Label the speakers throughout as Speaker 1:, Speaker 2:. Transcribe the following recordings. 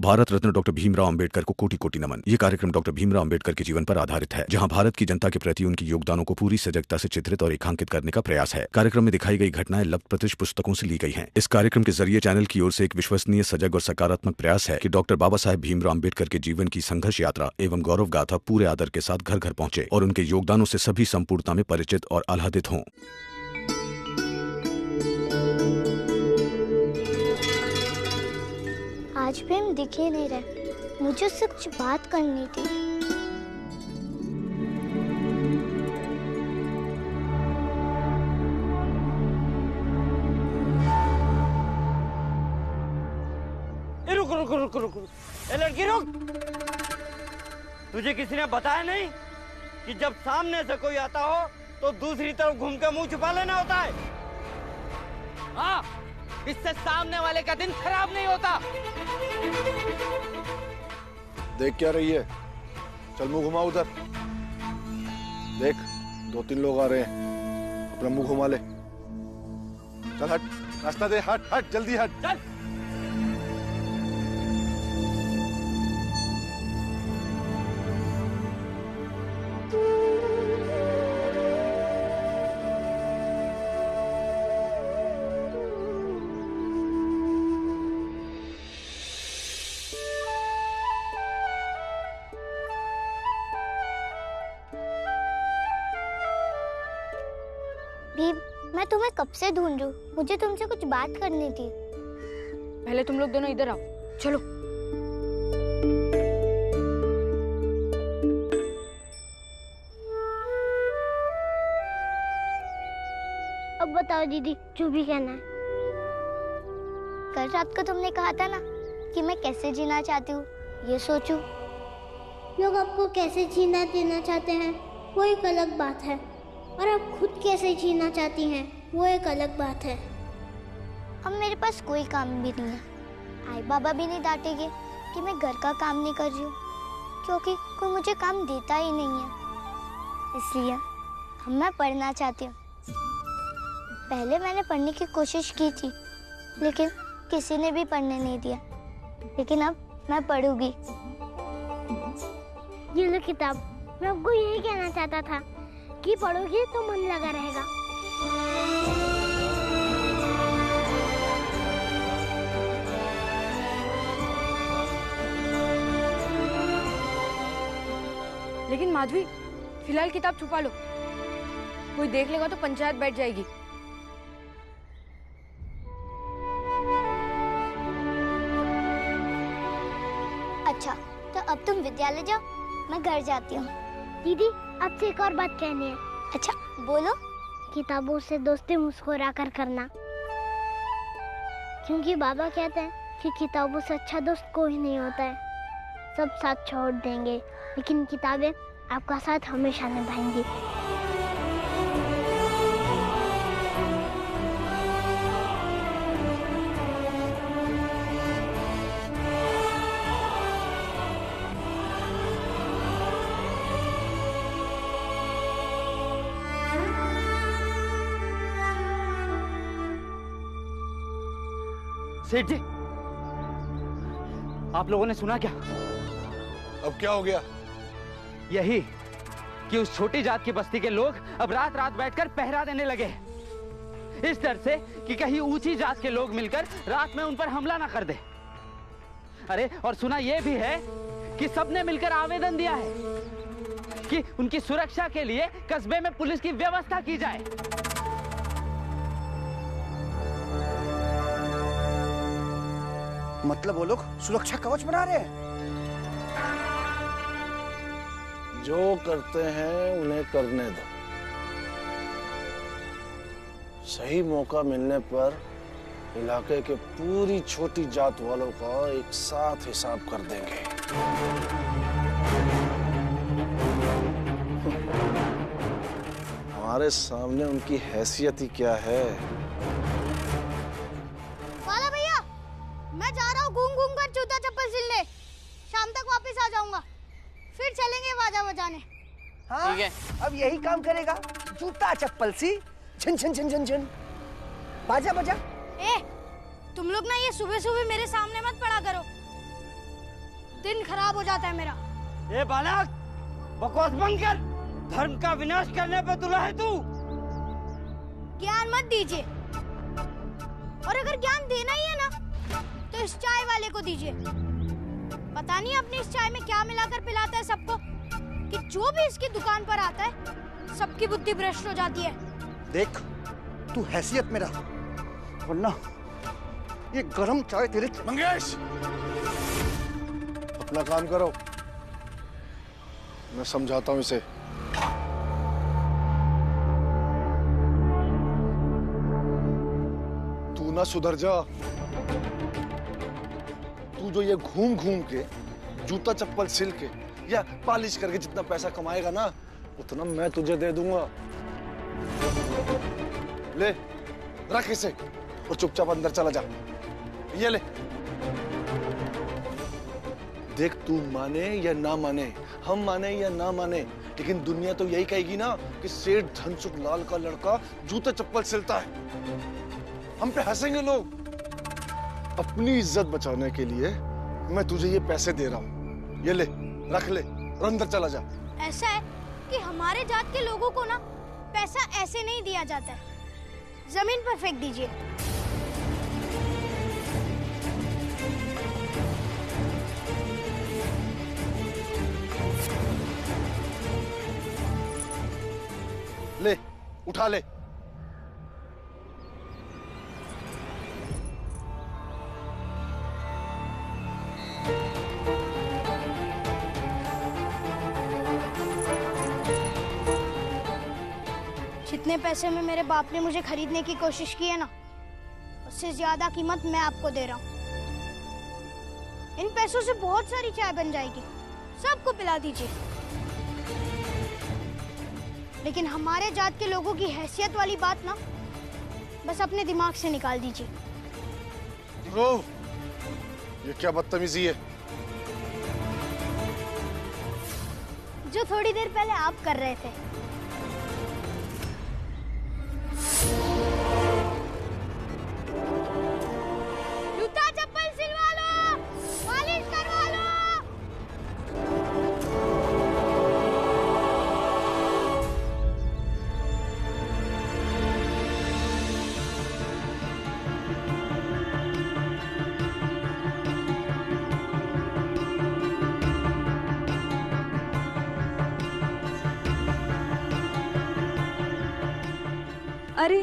Speaker 1: Bharat Ratna doctor Bhimrao Ambedkar को कोटि कोटि नमन। ये कार्यक्रम डॉक्टर भीमराव अंबेडकर के जीवन पर आधारित है, जहां भारत की जनता के प्रति उनके योगदानों को पूरी सजगता से चित्रित और रेखांकित करने का प्रयास है। कार्यक्रम में दिखाई गई घटनाएं लब्ध प्रतिष्ठ पुस्तकों से ली गई हैं। इस कार्यक्रम के जरिए चैनल की ओर से एक विश्वसनीय, सजग और सकारात्मक प्रयास है कि डॉक्टर बाबा साहेब भीमराव अंबेडकर के जीवन की संघर्ष यात्रा एवं गौरव गाथा पूरे आदर के साथ घर घर पहुंचे और उनके योगदानों से सभी संपूर्णता में परिचित और आह्लादित हों।
Speaker 2: आज भी हम दिख ही नहीं रहे। मुझे उससे कुछ बात करनी थी।
Speaker 3: रुक रुक रुक रुक रुक। ए लड़की रुक। तुझे किसी ने बताया नहीं कि जब सामने से कोई आता हो तो दूसरी तरफ घूम के मुंह छुपा लेना होता है?
Speaker 4: हाँ, इससे सामने वाले का दिन खराब नहीं होता।
Speaker 5: देख क्या रही है? चल मुंह घुमा उधर। देख 2-3 लोग आ रहे हैं, अपना मुंह घुमा ले। चल हट, रास्ता दे, हट हट जल्दी हट।
Speaker 4: चल।
Speaker 2: मैं तुम्हें कब से ढूंढ रही हूँ। मुझे तुमसे कुछ बात करनी थी।
Speaker 6: पहले तुम लोग दोनों इधर आओ, चलो।
Speaker 2: अब बताओ दीदी, जो भी कहना है। कल रात को तुमने कहा था ना कि मैं कैसे जीना चाहती हूँ, ये सोचूं। लोग आपको कैसे जीना देना चाहते हैं वो एक अलग बात है, और आप खुद कैसे जीना चाहती हैं वो एक अलग बात है। अब मेरे पास कोई काम भी नहीं है। आई बाबा भी नहीं डांटेंगे कि मैं घर का काम नहीं कर रही हूँ, क्योंकि कोई मुझे काम देता ही नहीं है। इसलिए अब मैं पढ़ना चाहती हूँ। पहले मैंने पढ़ने की कोशिश की थी, लेकिन किसी ने भी पढ़ने नहीं दिया। लेकिन अब मैं पढ़ूंगी। ये लो किताब। मैं आपको यही कहना चाहता था कि पढ़ोगी तो मन लगा रहेगा।
Speaker 6: लेकिन माधवी, फिलहाल किताब छुपा लो। कोई देख लेगा तो पंचायत बैठ जाएगी।
Speaker 2: अच्छा, तो अब तुम विद्यालय जाओ, मैं घर जाती हूँ। दीदी, आपसे एक और बात कहनी है। अच्छा, बोलो। किताबों से दोस्ती मुस्कुरा कर करना, क्योंकि बाबा कहते हैं कि किताबों से अच्छा दोस्त कोई नहीं होता है। सब साथ छोड़ देंगे, लेकिन किताबें आपका साथ हमेशा निभाएंगी।
Speaker 3: सेठ जी, आप लोगों ने सुना क्या?
Speaker 5: अब क्या हो गया?
Speaker 4: यही कि उस छोटी जात की बस्ती के लोग अब रात रात बैठकर पहरा देने लगे, इस डर से कि कहीं ऊंची जात के लोग मिलकर रात में उन पर हमला ना कर दे। अरे, और सुना यह भी है कि सबने मिलकर आवेदन दिया है कि उनकी सुरक्षा के लिए कस्बे में पुलिस की व्यवस्था की जाए।
Speaker 7: मतलब वो लोग सुरक्षा कवच बना रहे हैं?
Speaker 5: जो करते हैं उन्हें करने दो। सही मौका मिलने पर इलाके के पूरी छोटी जात वालों का एक साथ हिसाब कर देंगे। हमारे सामने उनकी हैसियत ही क्या है।
Speaker 2: वाला भैया, मैं जा रहा हूँ घूम घूम कर जूता चप्पल सिलने। शाम तक वापस आ जाऊंगा, फिर चलेंगे बाजा बजाने।
Speaker 7: हाँ,
Speaker 4: ठीक है।
Speaker 7: अब यही काम करेगा, जूता चप्पल सी झन झन झन झन झन। बाजा बजा।
Speaker 2: ए, तुम लोग ना ये सुबह सुबह मेरे सामने मत पड़ा करो। दिन खराब हो जाता है मेरा।
Speaker 3: ए बालक, बकवास बंद कर। धर्म का विनाश करने पे तुला है तू।
Speaker 2: ज्ञान मत दीजिए, और अगर ज्ञान देना ही है ना तो इस चाय वाले को दीजिए। पता नहीं अपनी इस चाय में क्या मिलाकर पिलाता है सबको, कि जो भी इसकी दुकान पर आता है सबकी बुद्धि भ्रष्ट हो जाती है।
Speaker 7: देख, तू हैसियत में रह, वरना ये गरम चाय तेरे।
Speaker 5: मंगेश, अपना काम करो, मैं समझाता हूं इसे। तू ना सुधर जा। तू जो ये घूम घूम के जूता चप्पल सिल के या पॉलिश करके जितना पैसा कमाएगा ना, उतना मैं तुझे दे दूंगा। ले, रख इसे और चुपचाप अंदर चला जा। ये ले। देख, तू माने या ना माने, हम माने या ना माने, लेकिन दुनिया तो यही कहेगी ना कि सेठ धनसुख लाल का लड़का जूते चप्पल सिलता है। हम पे हंसेंगे लोग। अपनी इज्जत बचाने के लिए मैं तुझे ये पैसे दे रहा हूँ। ये ले, रख ले और अंदर चला जा।
Speaker 2: ऐसा है कि हमारे जात के लोगों को ना पैसा ऐसे नहीं दिया जाता है, जमीन पर फेंक दीजिए।
Speaker 5: ले, उठा ले।
Speaker 2: जितने पैसे में मेरे बाप ने मुझे खरीदने की कोशिश की है ना, उससे ज्यादा कीमत मैं आपको दे रहा हूँ। इन पैसों से बहुत सारी चाय बन जाएगी, सबको पिला दीजिए। लेकिन हमारे जात के लोगों की हैसियत वाली बात ना बस अपने दिमाग से निकाल दीजिए।
Speaker 5: ये क्या बदतमीजी है?
Speaker 2: जो थोड़ी देर पहले आप कर रहे थे। जूता चप्पल सिलवा लो, पॉलिश करवा लो।
Speaker 8: अरे,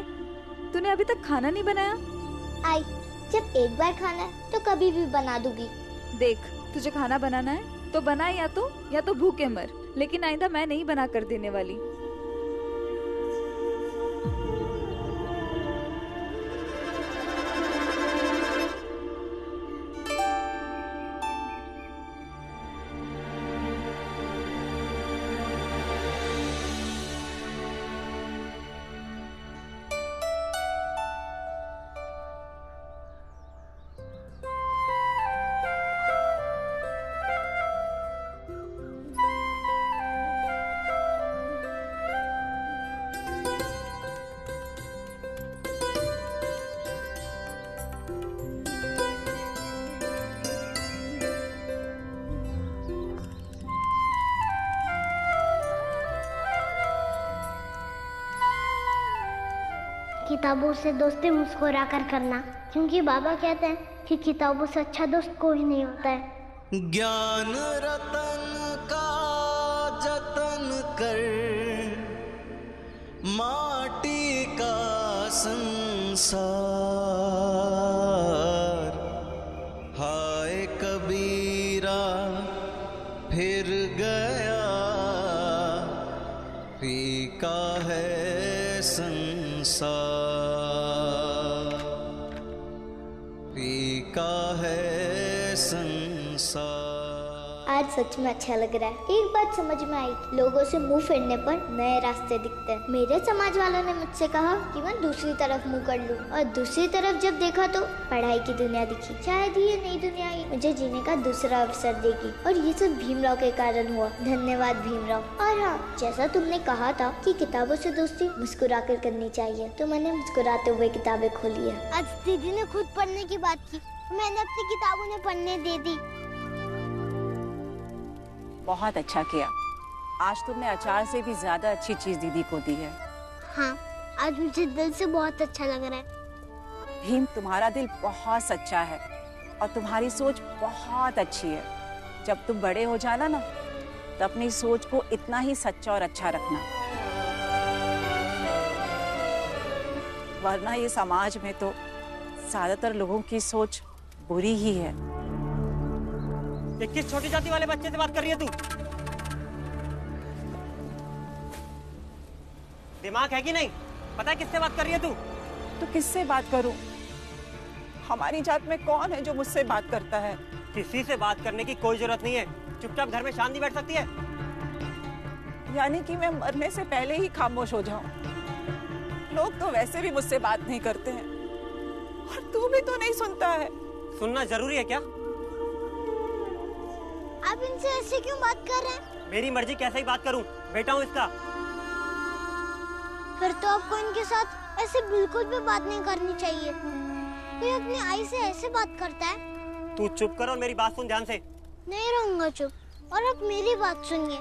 Speaker 8: तूने अभी तक खाना नहीं बनाया?
Speaker 2: आई, जब एक बार खाना है तो कभी भी बना दूंगी।
Speaker 8: देख, तुझे खाना बनाना है तो बना, या तो भूखे मर, लेकिन आइंदा मैं नहीं बना कर देने वाली।
Speaker 2: किताबों से दोस्ती मुस्कुरा कर करना, क्योंकि बाबा कहते हैं कि किताबों से अच्छा दोस्त कोई नहीं होता है।
Speaker 9: ज्ञान रतन का जतन कर, माटी का संसार। हाय कबीरा फिर गया, फीका है संसार, फीका है संसार।
Speaker 2: आज सच में अच्छा लग रहा है। एक बात समझ में आई, लोगों से मुंह फेरने पर नए रास्ते दिखते हैं। मेरे समाज वालों ने मुझसे कहा कि मैं दूसरी तरफ मुंह कर लूं, और दूसरी तरफ जब देखा तो पढ़ाई की दुनिया दिखी। शायद ये नई दुनिया ही मुझे जीने का दूसरा अवसर देगी, और ये सब भीमराव के कारण हुआ। धन्यवाद भीमराव। और हाँ, जैसा तुमने कहा था कि किताबों से दोस्ती मुस्कुरा कर करनी चाहिए, तो मैंने मुस्कुराते हुए किताबें खोली है। आज दीदी ने खुद पढ़ने की बात की, मैंने अपनी किताबों ने पढ़ने दे दी।
Speaker 10: बहुत अच्छा किया। आज तुमने अचार से भी ज्यादा अच्छी चीज दीदी को दी है।
Speaker 2: हाँ, आज मुझे दिल से बहुत अच्छा लग रहा है।
Speaker 10: भीम, तुम्हारा दिल बहुत सच्चा है और तुम्हारी सोच बहुत अच्छी है। जब तुम बड़े हो जाना ना, तो अपनी सोच को इतना ही सच्चा और अच्छा रखना, वरना ये समाज में तो ज्यादातर लोगों की सोच बुरी ही है।
Speaker 3: ये किस छोटी जाति वाले बच्चे से बात कर रही है तू? दिमाग है कि नहीं? पता है किससे बात कर रही है तू?
Speaker 10: तो किससे बात करूं? हमारी जात में कौन है जो मुझसे बात करता है?
Speaker 3: किसी से बात करने की कोई जरूरत नहीं है। चुपचाप घर में शांति बैठ सकती है।
Speaker 10: यानी कि मैं मरने से पहले ही खामोश हो जाऊं? लोग तो वैसे भी मुझसे बात नहीं करते हैं और तू भी तो नहीं सुनता है।
Speaker 3: सुनना जरूरी है क्या?
Speaker 2: आप इनसे ऐसे क्यों बात कर रहे हैं?
Speaker 3: मेरी मर्जी, कैसे ही बात करूं, बेटा हूं इसका।
Speaker 2: फिर तो आपको इनके साथ ऐसे बिल्कुल भी बात नहीं करनी चाहिए। कोई अपनी आई से ऐसे बात करता है?
Speaker 3: तू चुप कर और मेरी बात सुन ध्यान से।
Speaker 2: नहीं रहूंगा चुप। और आप मेरी बात सुनिए।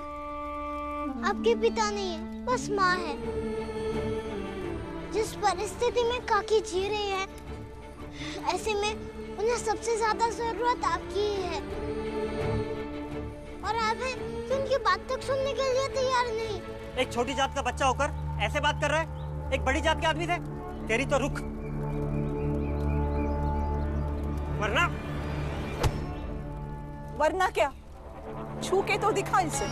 Speaker 2: आपके पिता नहीं है, बस माँ है। जिस परिस्थिति में काकी जी रही है, ऐसे में उन्हें सबसे ज्यादा जरूरत आपकी ही है। और आप हैं कि उनकी बात तक सुनने के लिए तैयार नहीं।
Speaker 3: एक छोटी जात का बच्चा होकर ऐसे बात कर रहा है एक बड़ी जात के आदमी से? तेरी तो रुक,
Speaker 10: वरना क्या? छू के तो दिखा इसे।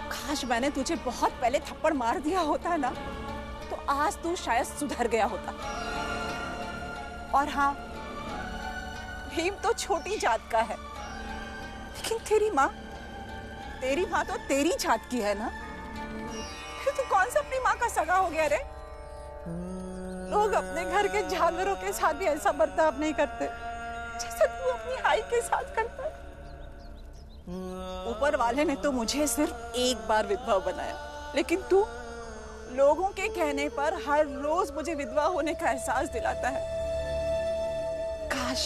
Speaker 10: काश मैंने तुझे बहुत पहले थप्पड़ मार दिया होता ना, तो आज तू शायद सुधर गया होता। और हाँ, भीम तो छोटी जात का है, लेकिन तेरी माँ तो तेरी जात की है ना। फिर तू कौन सा अपनी माँ का सगा हो गया रे? लोग अपने घर के जानवरों के साथ भी ऐसा बर्ताव नहीं करते जैसा तू अपनी आई के साथ करता है। ऊपर वाले ने तो मुझे सिर्फ एक बार विधवा बनाया, लेकिन तू लोगों के कहने पर हर रोज मुझे विधवा होने का एहसास दिलाता है। काश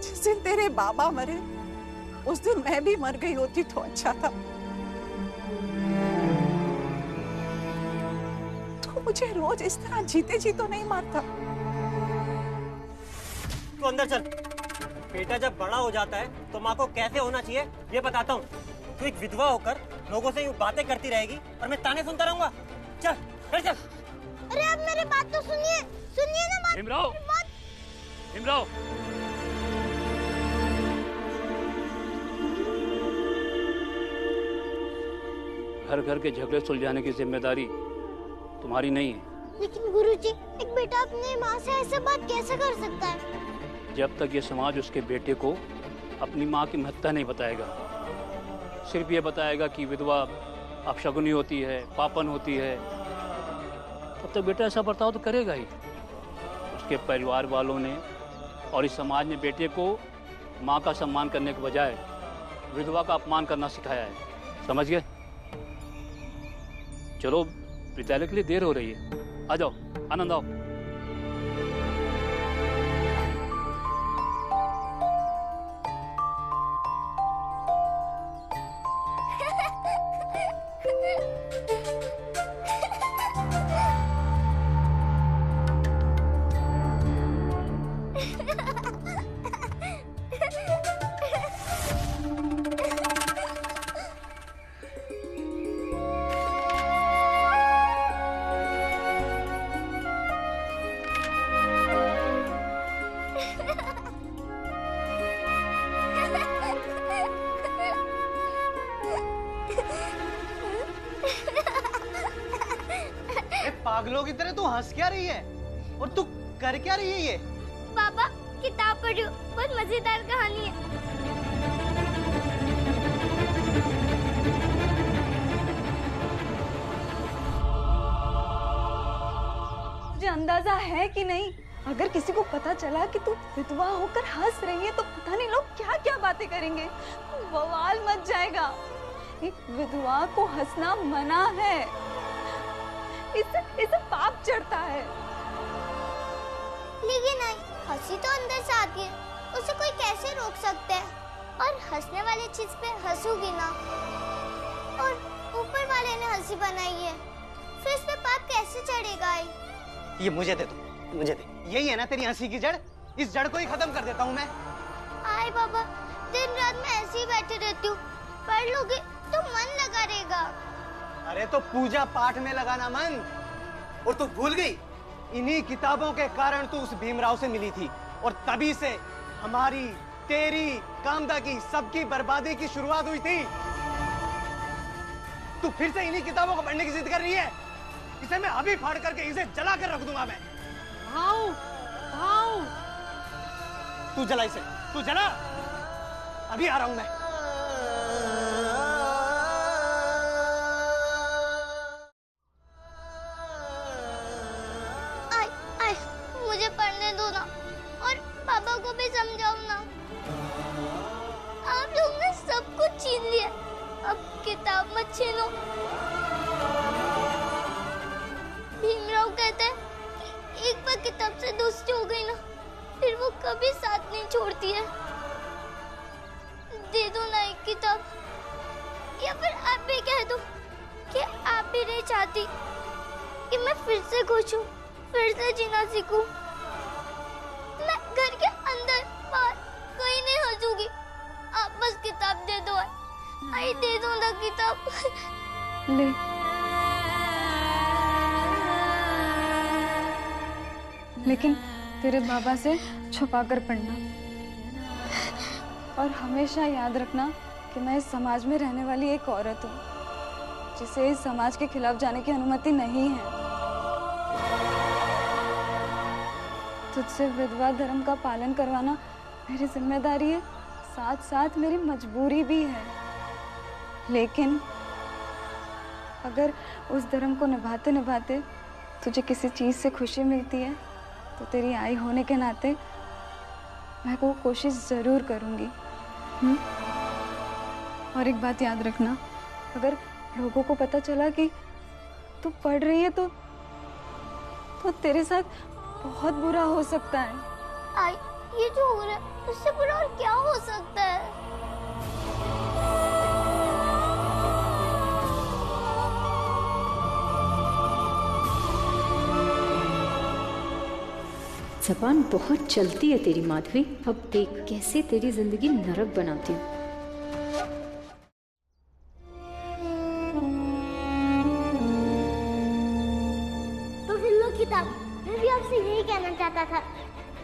Speaker 10: जिस दिन तेरे बाबा मरे उस दिन मैं भी मर गई होती तो अच्छा था। तू मुझे रोज इस तरह जीते जी तो नहीं मारता।
Speaker 3: तू अंदर चल। बेटा जब बड़ा हो जाता है तो माँ को कैसे होना चाहिए ये बताता हूँ। तू एक विधवा होकर लोगों से यूँ बातें करती रहेगी और मैं ताने सुनता रहूंगा। चल घर चल।
Speaker 2: अरे अब मेरी बात तो सुनिए, सुनिए ना बात।
Speaker 11: भीमराव, भीमराव, घर घर के झगड़े सुलझाने की जिम्मेदारी तुम्हारी नहीं है।
Speaker 2: लेकिन गुरुजी, एक बेटा अपनी माँ से ऐसे बात कैसे कर सकता है?
Speaker 11: जब तक ये समाज उसके बेटे को अपनी माँ की महत्ता नहीं बताएगा, सिर्फ ये बताएगा कि विधवा अपशगुनी होती है, पापन होती है, तब तक बेटा ऐसा बर्ताव तो करेगा ही। उसके परिवार वालों ने और इस समाज ने बेटे को माँ का सम्मान करने के बजाय विधवा का अपमान करना सिखाया है। समझ गए? चलो, विद्यालय के लिए देर हो रही है, आ जाओ, आनंद आओ।
Speaker 12: पागलों की तरह तू हंस क्या रही है और तू कर क्या रही है ये?
Speaker 2: पापा, किताब पढ़ो, बहुत मजेदार कहानी है।
Speaker 8: मुझे अंदाजा है कि नहीं, अगर किसी को पता चला कि तू विधवा होकर हंस रही है तो पता नहीं लोग क्या क्या बातें करेंगे। बवाल मच जाएगा। एक विधवा को हंसना मना है, इससे पाप चढ़ता है।
Speaker 2: लेकिन नहीं, हंसी तो अंदर से आती है, उसे कोई कैसे रोक सकता है? और हंसने वाली चीज पे हंसूगी ना, और ऊपर वाले ने हंसी बनाई है, फिर इस पे पाप कैसे चढ़ेगा?
Speaker 12: ये मुझे दे दो, मुझे दे। यही है ना तेरी हंसी की जड़? इस जड़ को ही खत्म कर देता हूँ मैं।
Speaker 2: आए बाबा, दिन रात मैं ऐसे ही बैठी रहती हूँ, पढ़ लोगे तो मन लगा रहेगा।
Speaker 12: अरे तो पूजा पाठ में लगाना मन। और तू भूल गई, इन्हीं किताबों के कारण तू उस भीमराव से मिली थी, और तभी से हमारी, तेरी, कामदा की, सबकी बर्बादी की शुरुआत हुई थी। तू फिर से इन्हीं किताबों को पढ़ने की जिद कर रही है? इसे मैं अभी फाड़ करके इसे जला कर रख दूंगा मैं।
Speaker 10: भाऊ, भाऊ।
Speaker 12: तू जला इसे, तू जला। अभी आ रहा हूं मैं।
Speaker 2: मुझे पढ़ने दो ना, और पापा को भी समझाओ ना। आप लोग ने सब कुछ छीन लिया, अब किताब मत छीनो। भीमराव कहते हैं कि एक बार किताब से दोस्ती हो गई ना, फिर वो कभी साथ नहीं छोड़ती है। दे दो ना एक किताब, या फिर आप भी कह दो कि आप भी नहीं चाहती कि मैं फिर से खुश हूँ, फिर से जीना सीखूं। मैं घर के अंदर बाहर कहीं नहीं हंसूंगी। आप बस किताब दे दो। आई दे दो ना किताब।
Speaker 8: ले। लेकिन तेरे बाबा से छुपा कर पढ़ना, और हमेशा याद रखना कि मैं इस समाज में रहने वाली एक औरत हूँ, जिसे इस समाज के खिलाफ जाने की अनुमति नहीं है। तुझसे विधवा धर्म का पालन करवाना मेरी जिम्मेदारी है, साथ साथ मेरी मजबूरी भी है। लेकिन अगर उस धर्म को निभाते निभाते तुझे किसी चीज़ से खुशी मिलती है, तो तेरी आई होने के नाते मैं वो कोशिश ज़रूर करूँगी। और एक बात याद रखना, अगर लोगों को पता चला कि तू पढ़ रही है तो तेरे साथ बहुत बुरा हो सकता है।
Speaker 2: आई, ये जो हो रहा है उससे बुरा और क्या हो सकता है?
Speaker 13: ज़बान बहुत चलती है तेरी माधवी। अब देख कैसे तेरी जिंदगी नरक बनाती हूँ।
Speaker 2: तो फिर लो किताब। मैं भी आपसे यही कहना चाहता था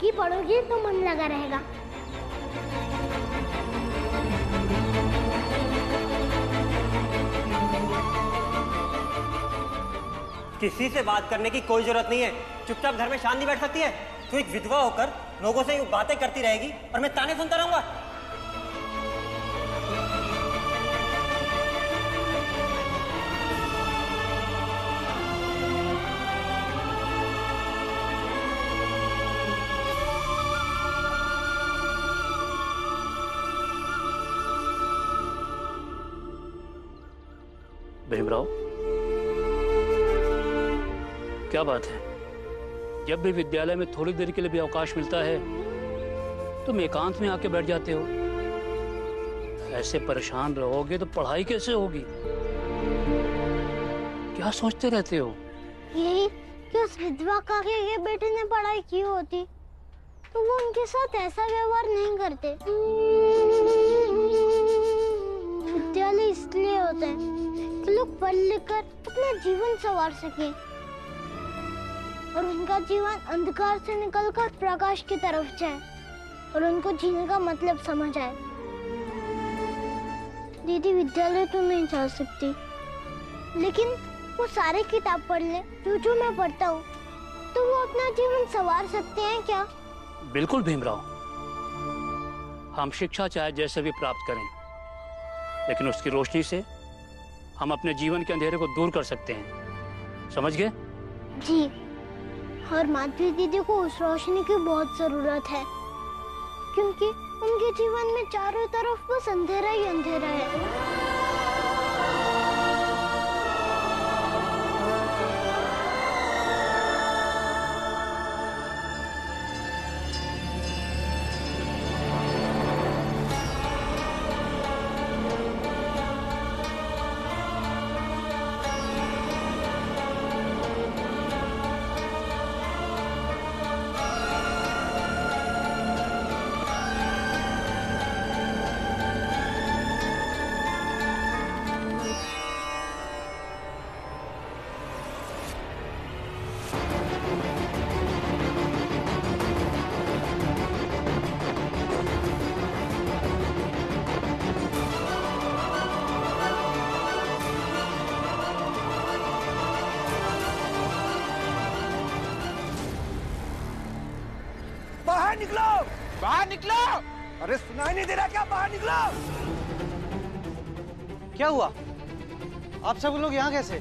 Speaker 2: कि पढ़ोगे तो मन लगा रहेगा।
Speaker 3: किसी से बात करने की कोई जरूरत नहीं है। चुपचाप घर में शांत नहीं बैठ सकती है? तू एक विधवा होकर लोगों से यूं बातें करती रहेगी और मैं ताने सुनता रहूंगा?
Speaker 11: भीमराव, क्या बात है? जब भी विद्यालय में थोड़ी देर के लिए भी अवकाश मिलता है तुम एकांत में आके बैठ जाते हो। ऐसे परेशान रहोगे तो पढ़ाई कैसे होगी? क्या सोचते रहते हो?
Speaker 2: यही कि उस विधवा काके के बेटे ने पढ़ाई की होती तो वो उनके साथ ऐसा व्यवहार नहीं करते। विद्यालय इसलिए होते हैं कि लोग पढ़ लिख कर अपना जीवन संवार सके और उनका जीवन अंधकार से निकलकर प्रकाश की तरफ जाए और उनको जीने का मतलब समझ आए। दीदी विद्यालय तो नहीं जा सकती, लेकिन वो सारे किताब पढ़ ले जो मैं पढ़ता हूँ, तो वो अपना जीवन संवार सकते हैं क्या?
Speaker 11: बिल्कुल भीमराव, हम शिक्षा चाहे जैसे भी प्राप्त करें, लेकिन उसकी रोशनी से हम अपने जीवन के अंधेरे को दूर कर सकते हैं। समझ गए?
Speaker 2: जी, और माधवी दीदी को उस रोशनी की बहुत जरूरत है, क्योंकि उनके जीवन में चारों तरफ बस अंधेरा ही अंधेरा है।
Speaker 14: बाहर निकलो, बाहर निकलो। अरे सुनाई नहीं दे रहा क्या? बाहर निकलो।
Speaker 12: क्या हुआ? आप सब लोग यहाँ कैसे?